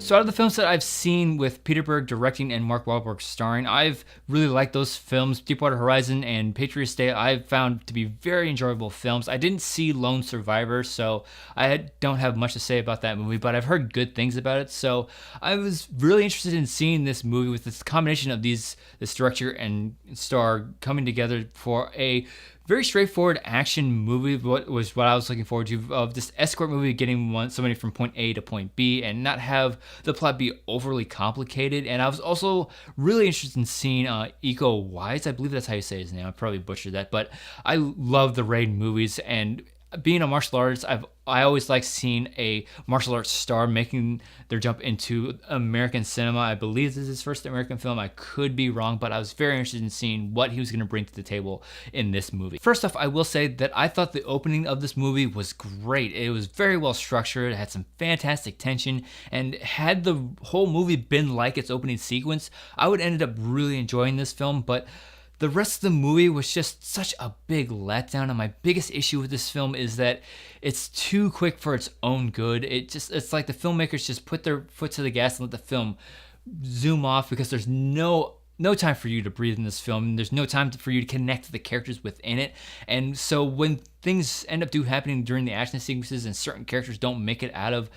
So out of the films that I've seen with Peter Berg directing and Mark Wahlberg starring, I've really liked those films. Deepwater Horizon and Patriots Day I've found to be very enjoyable films. I didn't see Lone Survivor, so I don't have much to say about that movie, but I've heard good things about it. So I was really interested in seeing this movie with this combination of this director and star coming together for a very straightforward action movie. What I was looking forward to, of this escort movie, getting somebody from point A to point B and not have the plot be overly complicated. And I was also really interested in seeing Iko Wise. I believe that's how you say his name. I probably butchered that, but I love the Raid movies, and being a martial artist, I always like seeing a martial arts star making their jump into American cinema. I believe this is his first American film. I could be wrong, but I was very interested in seeing what he was going to bring to the table in this movie. First off, I will say that I thought the opening of this movie was great. It was very well structured. It had some fantastic tension, and had the whole movie been like its opening sequence, I would ended up really enjoying this film. But the rest of the movie was just such a big letdown, and my biggest issue with this film is that it's too quick for its own good. It's like the filmmakers just put their foot to the gas and let the film zoom off, because there's no time for you to breathe in this film, and there's no time for you to connect to the characters within it. And so when things end up happening during the action sequences and certain characters don't make it out of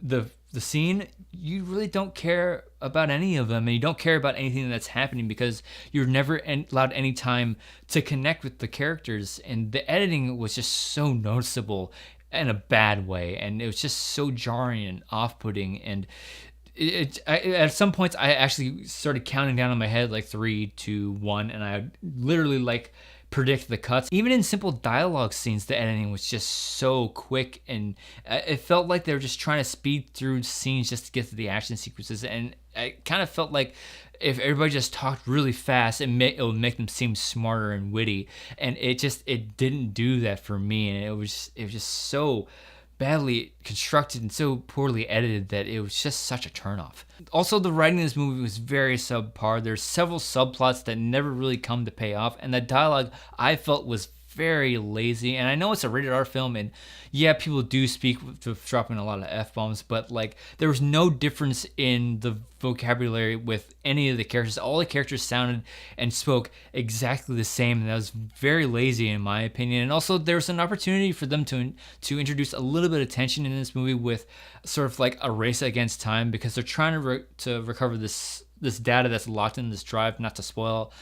the scene, you really don't care about any of them, and you don't care about anything that's happening because you're never allowed any time to connect with the characters. And the editing was just so noticeable in a bad way, and it was just so jarring and off-putting. And at some points I actually started counting down in my head like 3, 2, 1, and I literally predict the cuts. Even in simple dialogue scenes, the editing was just so quick, and it felt like they were just trying to speed through scenes just to get to the action sequences. And I kind of felt like if everybody just talked really fast, it would make them seem smarter and witty, and it didn't do that for me. And it was just so badly constructed and so poorly edited that it was just such a turnoff. Also, the writing in this movie was very subpar. There's several subplots that never really come to pay off, and the dialogue I felt was very lazy. And I know it's a rated R film, and yeah, people do speak with dropping a lot of F-bombs, but there was no difference in the vocabulary with any of the characters. All the characters sounded and spoke exactly the same, and that was very lazy in my opinion. And also, there's an opportunity for them to introduce a little bit of tension in this movie with sort of like a race against time, because they're trying to recover this data that's locked in this drive. Not to spoil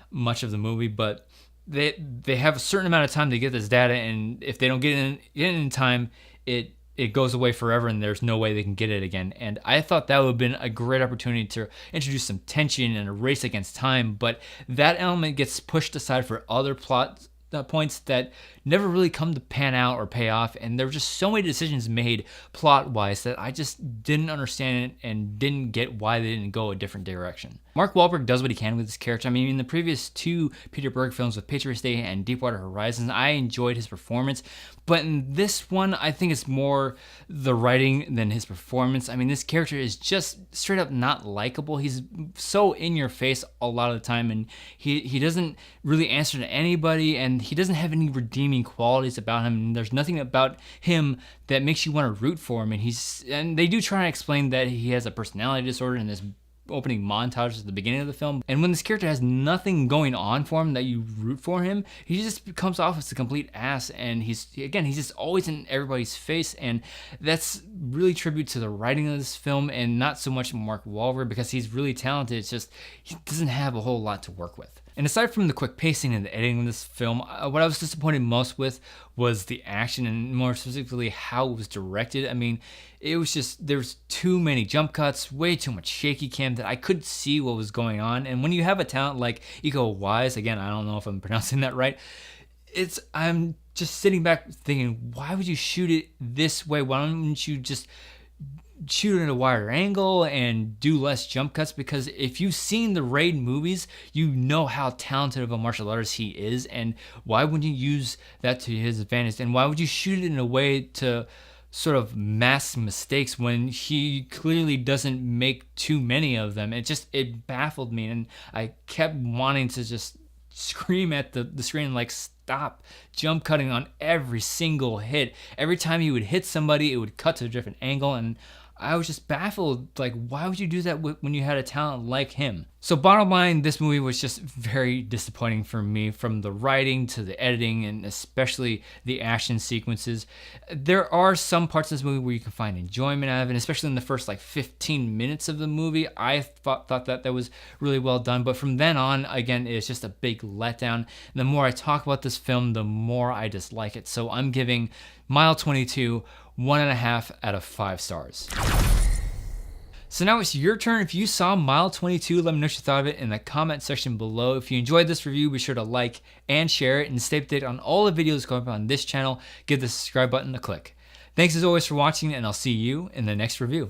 much of the movie, but they have a certain amount of time to get this data, and if they don't get it in time, it goes away forever, and there's no way they can get it again. And I thought that would have been a great opportunity to introduce some tension and a race against time, but that element gets pushed aside for other plot points that never really come to pan out or pay off. And there were just so many decisions made plot-wise that I just didn't understand it and didn't get why they didn't go a different direction. Mark Wahlberg does what he can with his character. I mean, in the previous 2 Peter Berg films with Patriots Day and Deepwater Horizon, I enjoyed his performance, but in this one, I think it's more the writing than his performance. I mean, this character is just straight up not likable. He's so in your face a lot of the time, and he doesn't really answer to anybody, and he doesn't have any redeeming qualities about him, and there's nothing about him that makes you want to root for him. And they do try to explain that he has a personality disorder in this opening montage at the beginning of the film, and when this character has nothing going on for him that you root for him, he just comes off as a complete ass, and he's just always in everybody's face. And that's really tribute to the writing of this film, and not so much Mark Wahlberg, because he's really talented. It's just he doesn't have a whole lot to work with. And aside from the quick pacing and the editing of this film, what I was disappointed most with was the action, and more specifically how it was directed. I mean, it was just, there's too many jump cuts, way too much shaky cam that I couldn't see what was going on. And when you have a talent like Iko Wise, again, I don't know if I'm pronouncing that right, I'm just sitting back thinking, why would you shoot it this way? Why don't you just shoot it at a wider angle and do less jump cuts? Because if you've seen the Raid movies, you know how talented of a martial artist he is, and why wouldn't you use that to his advantage? And why would you shoot it in a way to sort of mask mistakes when he clearly doesn't make too many of them? It baffled me, and I kept wanting to just scream at the screen like, stop jump cutting on every single hit. Every time he would hit somebody, it would cut to a different angle, and I was just baffled. Like, why would you do that when you had a talent like him? So bottom line, this movie was just very disappointing for me, from the writing to the editing and especially the action sequences. There are some parts of this movie where you can find enjoyment out of it, especially in the first like 15 minutes of the movie. I thought that was really well done, but from then on, again, it's just a big letdown. And the more I talk about this film, the more I dislike it. So I'm giving Mile 22 1.5 out of 5 stars. So now it's your turn. If you saw Mile 22, let me know what you thought of it in the comment section below. If you enjoyed this review, be sure to like and share it, and stay updated on all the videos going up on this channel. Give the subscribe button a click. Thanks as always for watching, and I'll see you in the next review.